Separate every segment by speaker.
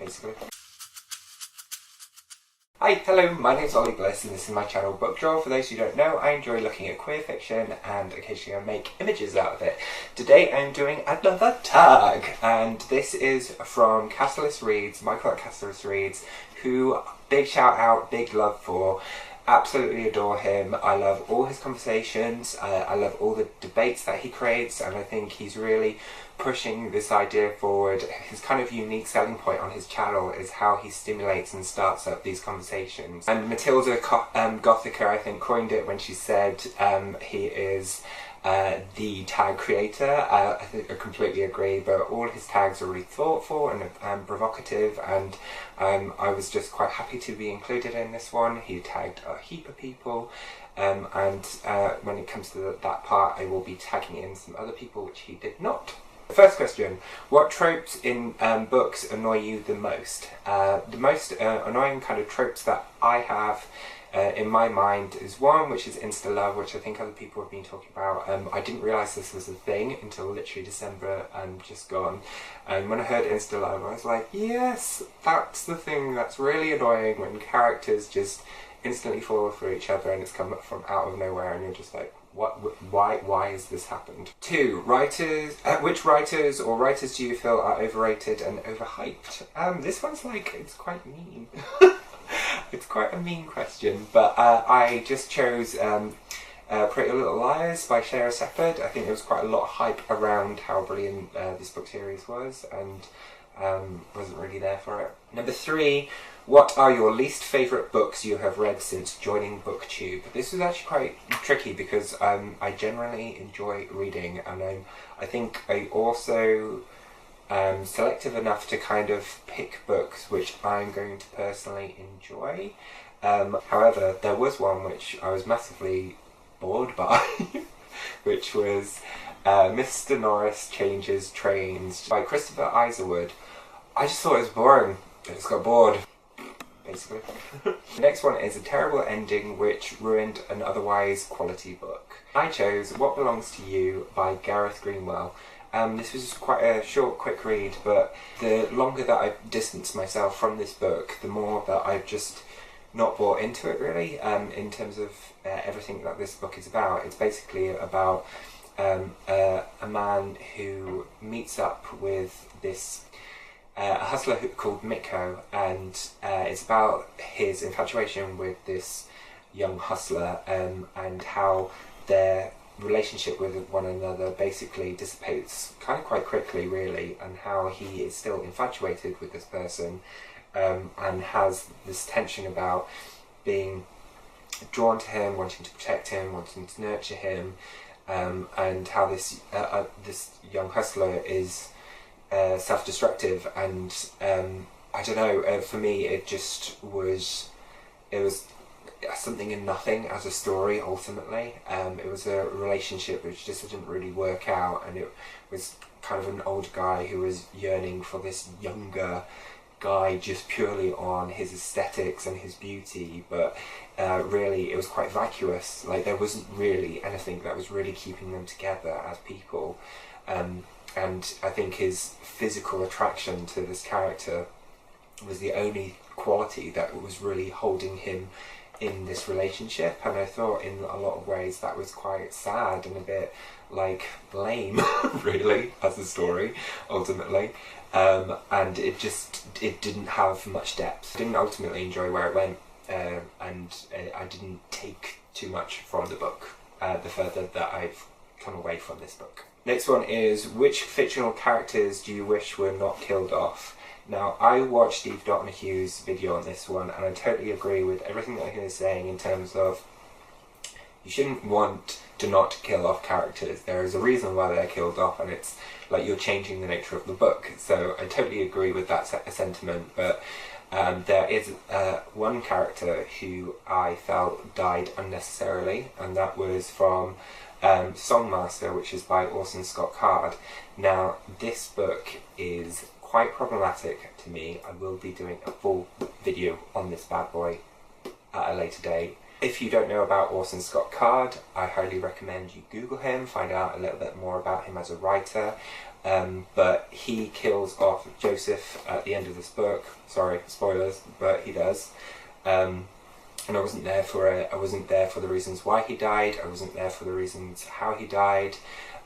Speaker 1: basically. Hi, hello, my name's Ollie Bliss and this is my channel Book Draw. For those who don't know, I enjoy looking at queer fiction and occasionally I make images out of it. Today I'm doing another tag, and this is from Catalyst Reads, Michael at Catalyst Reads, who, big shout out, big love for. Absolutely adore him. I love all his conversations, I love all the debates that he creates, and I think he's really pushing this idea forward. His kind of unique selling point on his channel is how he stimulates and starts up these conversations. And Matilda Gothica, I think, coined it when she said he is the tag creator. I think I completely agree, but all his tags are really thoughtful and provocative, and I was just quite happy to be included in this one. He tagged a heap of people, and when it comes to that part I will be tagging in some other people which he did not. First question: what tropes in books annoy you the most? The most annoying kind of tropes that I have in my mind is one which is insta-love, which I think other people have been talking about. I didn't realise this was a thing until literally December and just gone. And when I heard insta-love I was like, yes, that's the thing that's really annoying, when characters just instantly fall for each other and it's come up from out of nowhere and you're just like, why has this happened? 2. Writers. Which writers or writers do you feel are overrated and overhyped? This one's like, it's quite mean. It's quite a mean question, but I just chose Pretty Little Liars by Shara Shepherd. I think there was quite a lot of hype around how brilliant this book series was, and wasn't really there for it. Number 3, what are your least favourite books you have read since joining BookTube? This was actually quite tricky because I generally enjoy reading, and I think I also selective enough to kind of pick books which I'm going to personally enjoy. However, there was one which I was massively bored by, which was Mr. Norris Changes Trains by Christopher Isherwood. I just thought it was boring. I just got bored, basically. The next one is a terrible ending which ruined an otherwise quality book. I chose What Belongs to You by Gareth Greenwell. This was quite a short, quick read, but the longer that I've distanced myself from this book, the more that I've just not bought into it, really, in terms of everything that this book is about. It's basically about a man who meets up with this a hustler called Mikko, and it's about his infatuation with this young hustler, and how their relationship with one another basically dissipates kind of quite quickly, really, and how he is still infatuated with this person, and has this tension about being drawn to him, wanting to protect him, wanting to nurture him, and how this young hustler is self-destructive, and I don't know, for me it was something in nothing as a story. Ultimately, it was a relationship which just didn't really work out, and it was kind of an old guy who was yearning for this younger guy just purely on his aesthetics and his beauty, but really it was quite vacuous. Like, there wasn't really anything that was really keeping them together as people, and I think his physical attraction to this character was the only quality that was really holding him in this relationship, and I thought in a lot of ways that was quite sad and a bit like lame really as a story ultimately, and it didn't have much depth. I didn't ultimately enjoy where it went, and I didn't take too much from the book the further that I've come away from this book. Next one is, which fictional characters do you wish were not killed off? Now, I watched Steve Donahue's video on this one, and I totally agree with everything that he was saying in terms of you shouldn't want to not kill off characters. There is a reason why they're killed off, and it's like you're changing the nature of the book. So I totally agree with that sentiment, but there is one character who I felt died unnecessarily, and that was from Songmaster, which is by Orson Scott Card. Now, this book is quite problematic to me. I will be doing a full video on this bad boy at a later date, If you don't know about Orson Scott Card, I highly recommend you Google him, find out a little bit more about him as a writer. But he kills off Joseph at the end of this book. Sorry, spoilers, but he does. And I wasn't there for it. I wasn't there for the reasons why he died. I wasn't there for the reasons how he died.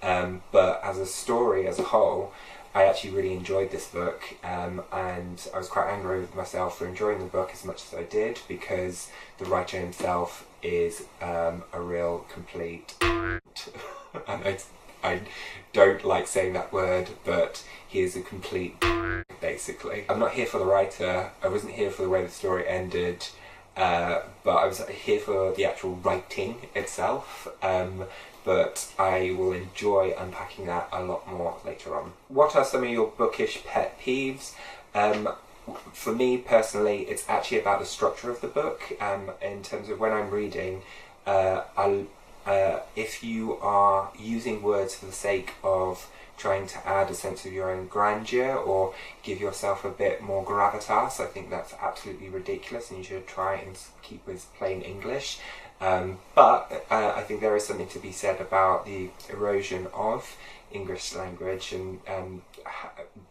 Speaker 1: But as a story, as a whole, I actually really enjoyed this book, and I was quite angry with myself for enjoying the book as much as I did, because the writer himself is a real complete and I don't like saying that word, but he is a complete basically. I'm not here for the writer, I wasn't here for the way the story ended, but I was here for the actual writing itself. But I will enjoy unpacking that a lot more later on. What are some of your bookish pet peeves? For me personally, it's actually about the structure of the book. In terms of when I'm reading, if you are using words for the sake of trying to add a sense of your own grandeur or give yourself a bit more gravitas, I think that's absolutely ridiculous, and you should try and keep with plain English. But I think there is something to be said about the erosion of English language, and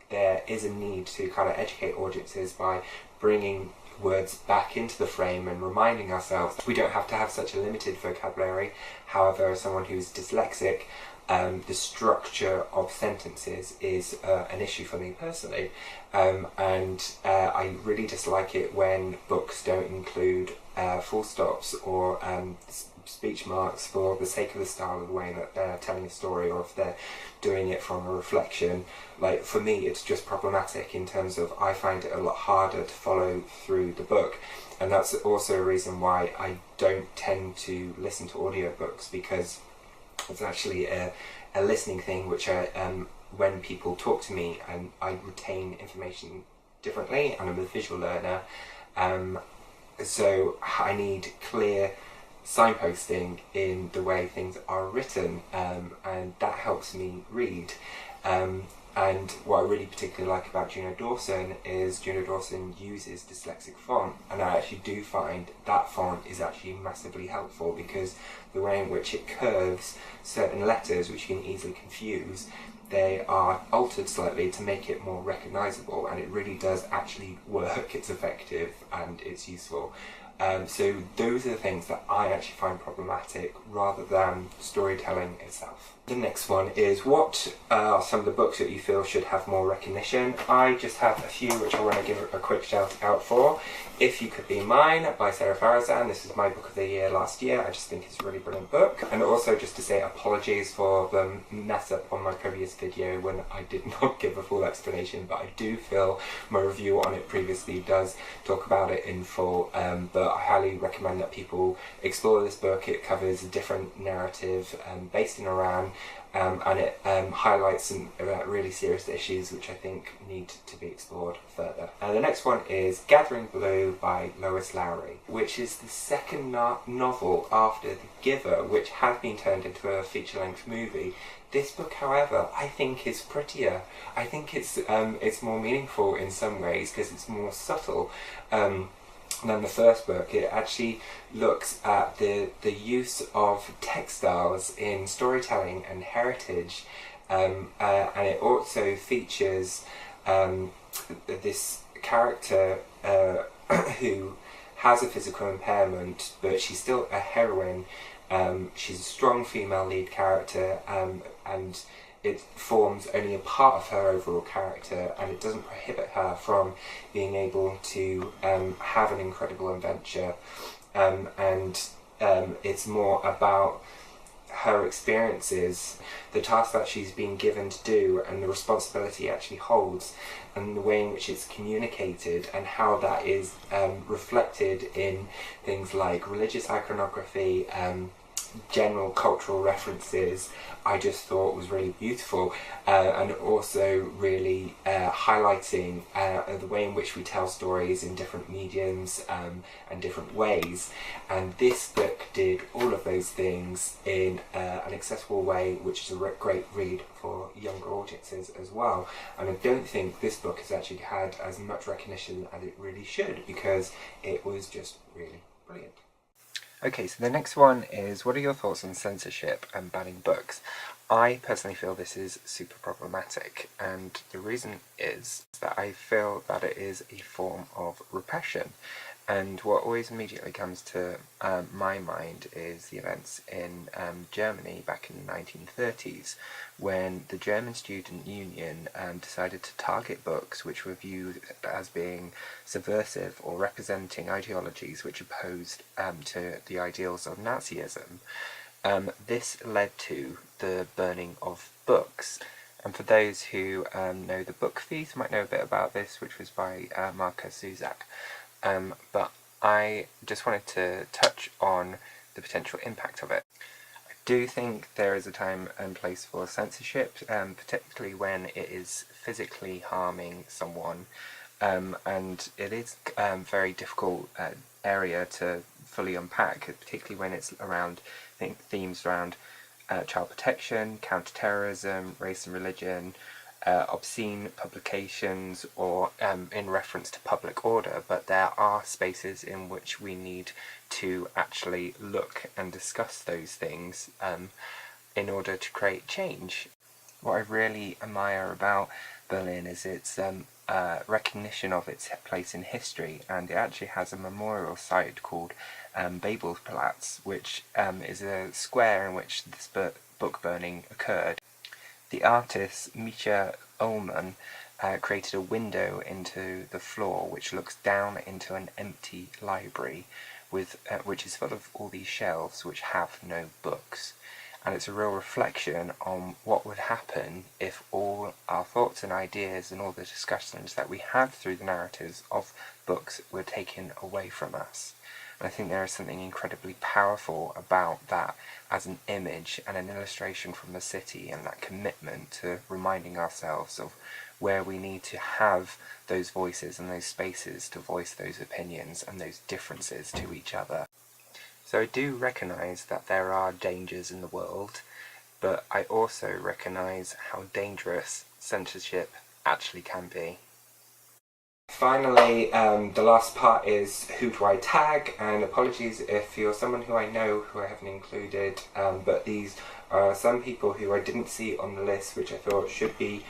Speaker 1: there is a need to kind of educate audiences by bringing words back into the frame and reminding ourselves we don't have to have such a limited vocabulary. However, as someone who's dyslexic, the structure of sentences is an issue for me personally, and I really dislike it when books don't include full stops or speech marks for the sake of the style of the way that they're telling a story, or if they're doing it from a reflection. Like, for me, it's just problematic in terms of I find it a lot harder to follow through the book, and that's also a reason why I don't tend to listen to audiobooks, because it's actually a listening thing which when people talk to me, and I retain information differently, and I'm a visual learner, so I need clear signposting in the way things are written, and that helps me read. And what I really particularly like about Juno Dawson is Juno Dawson uses dyslexic font, and I actually do find that font is actually massively helpful, because the way in which it curves certain letters, which you can easily confuse, they are altered slightly to make it more recognisable, and it really does actually work. It's effective and it's useful. So those are the things that I actually find problematic rather than storytelling itself. The next one is, what are some of the books that you feel should have more recognition? I just have a few which I want to give a quick shout out for. If You Could Be Mine by Sarah Farazan. This is my book of the year last year. I just think it's a really brilliant book. And also just to say apologies for the mess up on my previous video when I did not give a full explanation, but I do feel my review on it previously does talk about it in full, but I highly recommend that people explore this book. It covers a different narrative based in Iran, and it highlights some really serious issues which I think need to be explored further. The next one is Gathering Blue by Lois Lowry, which is the second novel after The Giver, which has been turned into a feature-length movie. This book, however, I think is prettier. I think it's more meaningful in some ways because it's more subtle than the first book. It actually looks at the use of textiles in storytelling and heritage, and it also features this character who has a physical impairment, but she's still a heroine. She's a strong female lead character, and it forms only a part of her overall character, and it doesn't prohibit her from being able to have an incredible adventure, and it's more about her experiences, the task that she's been given to do, and the responsibility it actually holds, and the way in which it's communicated, and how that is reflected in things like religious iconography, general cultural references. I just thought was really beautiful, and also really highlighting the way in which we tell stories in different mediums and different ways. And this book did all of those things in an accessible way, which is a great read for younger audiences as well. And I don't think this book has actually had as much recognition as it really should, because it was just really brilliant. Okay, so the next one is, what are your thoughts on censorship and banning books? I personally feel this is super problematic, and the reason is that I feel that it is a form of repression. And what always immediately comes to my mind is the events in Germany back in the 1930s, when the German Student Union decided to target books which were viewed as being subversive or representing ideologies which opposed to the ideals of Nazism. This led to the burning of books. And for those who know the book Thieves might know a bit about this, which was by Marcus Zuzak. But I just wanted to touch on the potential impact of it. I do think there is a time and place for censorship, particularly when it is physically harming someone, and it is a very difficult area to fully unpack, particularly when it's around themes around child protection, counter-terrorism, race and religion, obscene publications, or in reference to public order, but there are spaces in which we need to actually look and discuss those things in order to create change. What I really admire about Berlin is its recognition of its place in history, and it actually has a memorial site called Babelsplatz, which is a square in which this book burning occurred. The artist Micha Ullmann created a window into the floor which looks down into an empty library which is full of all these shelves which have no books. And it's a real reflection on what would happen if all our thoughts and ideas and all the discussions that we had through the narratives of books were taken away from us. And I think there is something incredibly powerful about that as an image and an illustration from the city, and that commitment to reminding ourselves of where we need to have those voices and those spaces to voice those opinions and those differences to each other. So I do recognise that there are dangers in the world, but I also recognise how dangerous censorship actually can be. Finally, the last part is who do I tag, and apologies if you're someone who I know who I haven't included, but these are some people who I didn't see on the list which I thought should be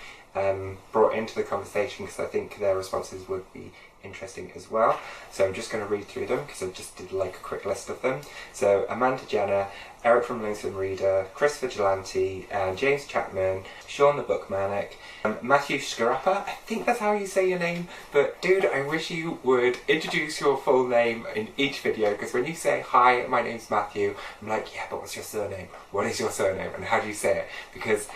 Speaker 1: brought into the conversation because I think their responses would be interesting as well. So I'm just going to read through them because I just did like a quick list of them. So Amanda Jenner, Eric from Lonesome Reader, Chris Vigilante, James Chapman, Sean the Bookmanic, Matthew Scarappa, I think that's how you say your name, but dude, I wish you would introduce your full name in each video, because when you say, hi, my name's Matthew, I'm like, yeah, but what's your surname? What is your surname? And how do you say it? Because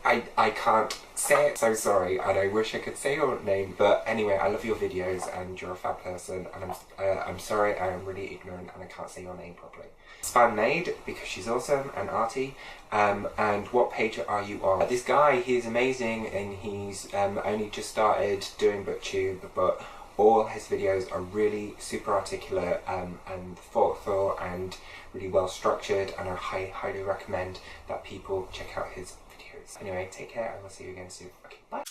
Speaker 1: I can't say it, so sorry, and I wish I could say your name, but anyway, I love your videos and you're a fab person, and I'm sorry, I am really ignorant and I can't say your name properly. Span Maid, because she's awesome and arty, and what page are you on? This guy, he's amazing, and he's only just started doing BookTube, but all his videos are really super articulate and thoughtful and really well structured, and I highly recommend that people check out his videos. Anyway, take care and I'll see you again soon. Okay, bye!